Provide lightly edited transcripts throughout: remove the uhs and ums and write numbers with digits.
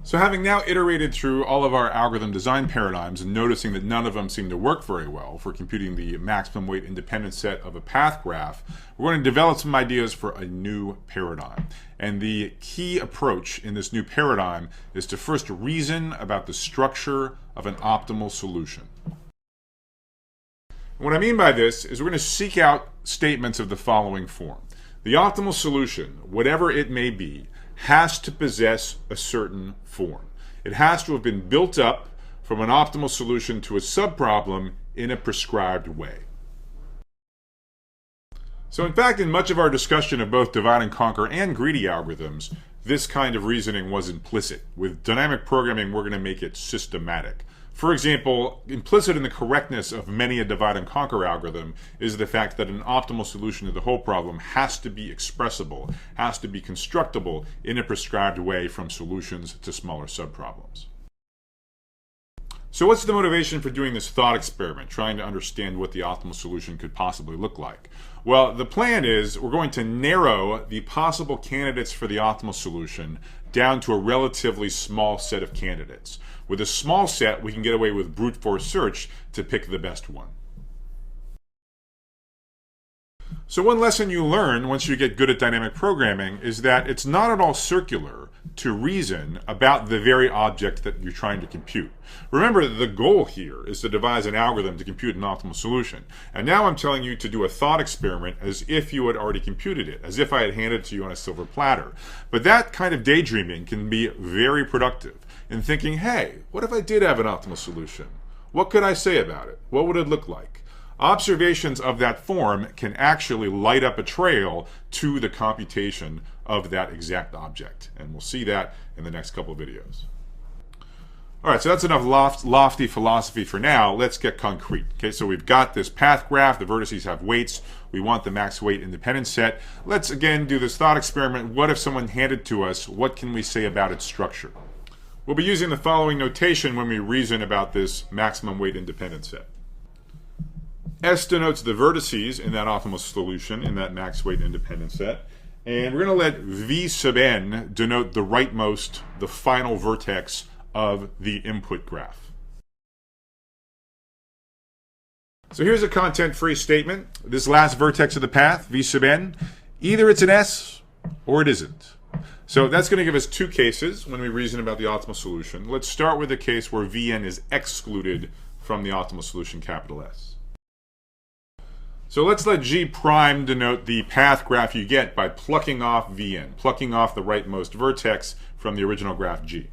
So having now iterated through all of our algorithm design paradigms and noticing that none of them seem to work very well for computing the maximum weight independent set of a path graph, we're going to develop some ideas for a new paradigm. And the key approach in this new paradigm is to first reason about the structure of an optimal solution. And what I mean by this is we're going to seek out statements of the following form. The optimal solution, whatever it may be, has to possess a certain form. It has to have been built up from an optimal solution to a subproblem in a prescribed way. So in fact, in much of our discussion of both divide and conquer and greedy algorithms, this kind of reasoning was implicit. With dynamic programming, we're going to make it systematic. For example, implicit in the correctness of many a divide and conquer algorithm is the fact that an optimal solution to the whole problem has to be expressible, has to be constructible in a prescribed way from solutions to smaller subproblems. So what's the motivation for doing this thought experiment, trying to understand what the optimal solution could possibly look like? Well, the plan is we're going to narrow the possible candidates for the optimal solution down to a relatively small set of candidates. With a small set, we can get away with brute force search to pick the best one. So one lesson you learn once you get good at dynamic programming is that it's not at all circular to reason about the very object that you're trying to compute. Remember, the goal here is to devise an algorithm to compute an optimal solution. And now I'm telling you to do a thought experiment as if you had already computed it, as if I had handed it to you on a silver platter. But that kind of daydreaming can be very productive in thinking, hey, what if I did have an optimal solution? What could I say about it? What would it look like? Observations of that form can actually light up a trail to the computation of that exact object. And we'll see that in the next couple of videos. All right, so that's enough lofty philosophy for now. Let's get concrete. Okay, so we've got this path graph. The vertices have weights. We want the max weight independent set. Let's again do this thought experiment. What if someone handed to us, what can we say about its structure? We'll be using the following notation when we reason about this maximum weight independent set. S denotes the vertices in that optimal solution, in that max weight independent set. And we're going to let V sub n denote the rightmost, the final vertex of the input graph. So here's a content-free statement. This last vertex of the path, V sub n, either it's an S or it isn't. So that's going to give us two cases when we reason about the optimal solution. Let's start with the case where Vn is excluded from the optimal solution, capital S. So let's let G prime denote the path graph you get by plucking off Vn, plucking off the rightmost vertex from the original graph G.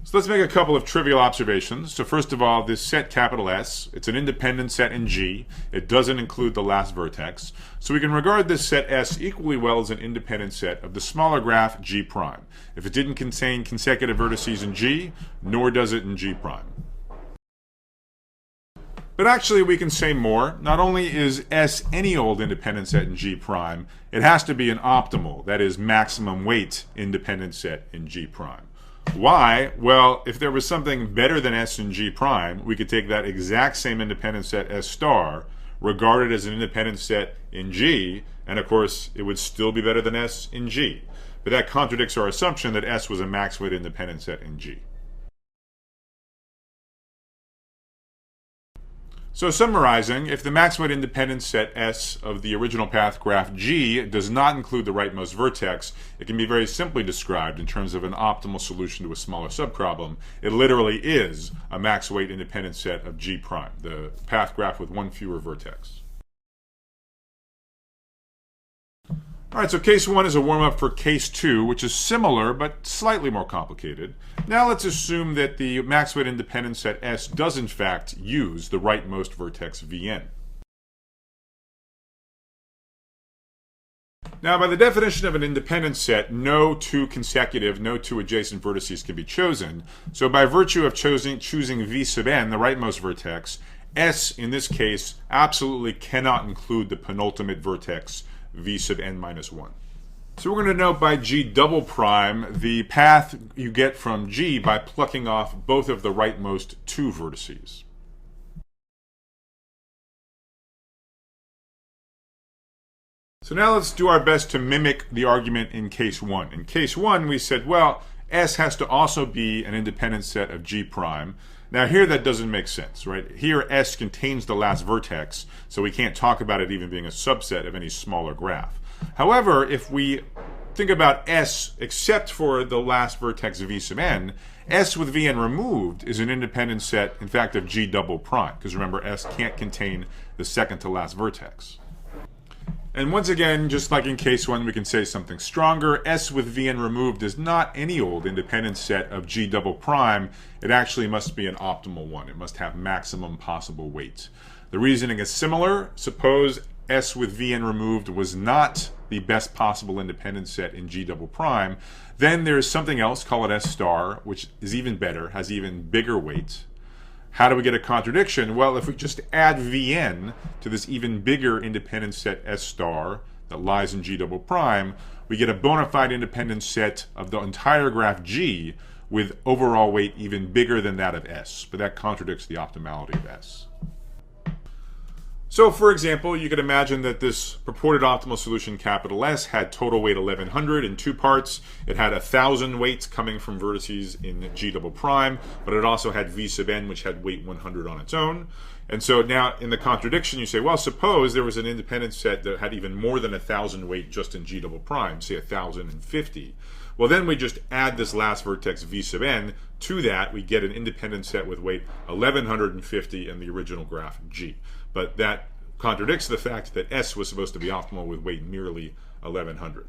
So let's make a couple of trivial observations. So first of all, this set capital S, it's an independent set in G. It doesn't include the last vertex. So we can regard this set S equally well as an independent set of the smaller graph G prime. If it didn't contain consecutive vertices in G, nor does it in G prime. But actually we can say more. Not only is S any old independent set in G prime, it has to be an optimal, that is maximum weight independent set in G prime. Why? Well, if there was something better than S in G prime, we could take that exact same independent set S star, regard it as an independent set in G, and of course it would still be better than S in G. But that contradicts our assumption that S was a max weight independent set in G. So summarizing, if the max weight independent set S of the original path graph G does not include the rightmost vertex, it can be very simply described in terms of an optimal solution to a smaller subproblem. It literally is a max weight independent set of G prime, the path graph with one fewer vertex. All right, so case 1 is a warm-up for case 2, which is similar but slightly more complicated. Now let's assume that the max weight independent set S does in fact use the rightmost vertex Vn. Now, by the definition of an independent set, no two adjacent vertices can be chosen. So by virtue of choosing V sub n, the rightmost vertex, S in this case absolutely cannot include the penultimate vertex V sub n minus 1. So we're going to note by G double prime the path you get from G by plucking off both of the rightmost two vertices. So now let's do our best to mimic the argument in case 1. In case 1, we said, well, S has to also be an independent set of G prime. Now here that doesn't make sense, right? Here S contains the last vertex, so we can't talk about it even being a subset of any smaller graph. However, if we think about S except for the last vertex V sub n, S with Vn removed is an independent set, in fact, of G double prime, because remember, S can't contain the second to last vertex. And once again, just like in case 1, we can say something stronger. S with Vn removed is not any old independent set of G double prime. It actually must be an optimal one. It must have maximum possible weight. The reasoning is similar. Suppose S with Vn removed was not the best possible independent set in G double prime. Then there's something else, call it S star, which is even better, has even bigger weight. How do we get a contradiction? Well, if we just add Vn to this even bigger independent set S star that lies in G double prime, we get a bona fide independent set of the entire graph G with overall weight even bigger than that of S. But that contradicts the optimality of S. So, for example, you could imagine that this purported optimal solution, capital S, had total weight 1100 in 2 parts. It had 1000 weights coming from vertices in G double prime, but it also had V sub n, which had weight 100 on its own. And so now in the contradiction, you say, well, suppose there was an independent set that had even more than 1000 weight just in G double prime, say 1050. Well, then we just add this last vertex V sub n to that. We get an independent set with weight 1150 in the original graph G. But that contradicts the fact that S was supposed to be optimal with weight merely 1100.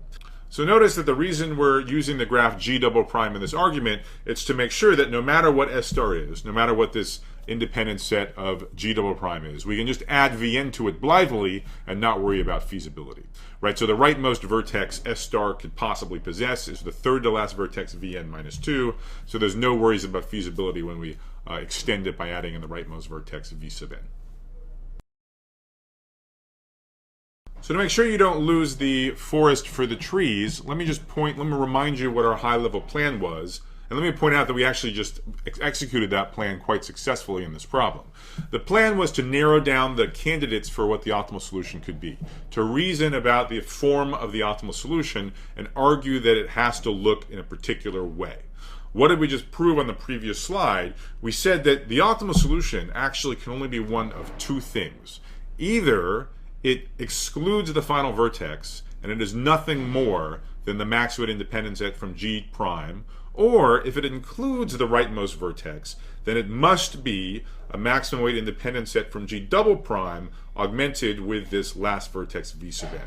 So notice that the reason we're using the graph G double prime in this argument, it's to make sure that no matter what S star is, no matter what this independent set of G double prime is, we can just add Vn to it blithely and not worry about feasibility. Right? So the rightmost vertex S star could possibly possess is the third to last vertex Vn minus 2. So there's no worries about feasibility when we extend it by adding in the rightmost vertex V sub n. So to make sure you don't lose the forest for the trees, let me remind you what our high-level plan was. And let me point out that we actually just executed that plan quite successfully in this problem. The plan was to narrow down the candidates for what the optimal solution could be, to reason about the form of the optimal solution and argue that it has to look in a particular way. What did we just prove on the previous slide? We said that the optimal solution actually can only be one of 2 things. Either it excludes the final vertex, and it is nothing more than the max weight independent set from G prime, or if it includes the rightmost vertex, then it must be a maximum weight independent set from G double prime augmented with this last vertex V sub n.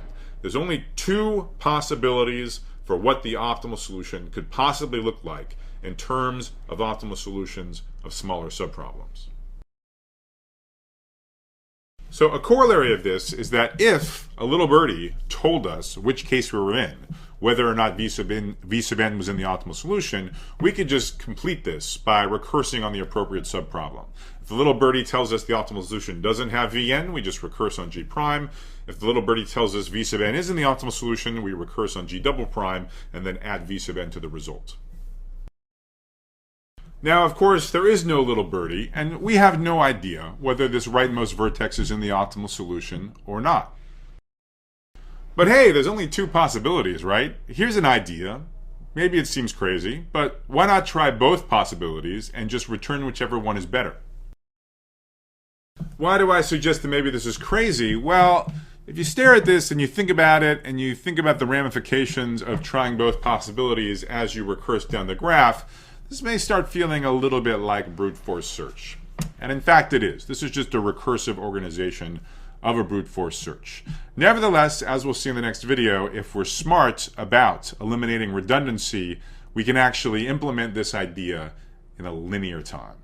There's only 2 possibilities for what the optimal solution could possibly look like in terms of optimal solutions of smaller subproblems. So a corollary of this is that if a little birdie told us which case we were in, whether or not V sub n was in the optimal solution, we could just complete this by recursing on the appropriate subproblem. If the little birdie tells us the optimal solution doesn't have Vn, we just recurse on G prime. If the little birdie tells us V sub n is in the optimal solution, we recurse on G double prime and then add V sub n to the result. Now, of course, there is no little birdie, and we have no idea whether this rightmost vertex is in the optimal solution or not. But hey, there's only 2 possibilities, right? Here's an idea. Maybe it seems crazy, but why not try both possibilities and just return whichever one is better? Why do I suggest that maybe this is crazy? Well, if you stare at this and you think about it and you think about the ramifications of trying both possibilities as you recurse down the graph, this may start feeling a little bit like brute force search. And in fact it is. This is just a recursive organization of a brute force search. Nevertheless, as we'll see in the next video, if we're smart about eliminating redundancy, we can actually implement this idea in a linear time.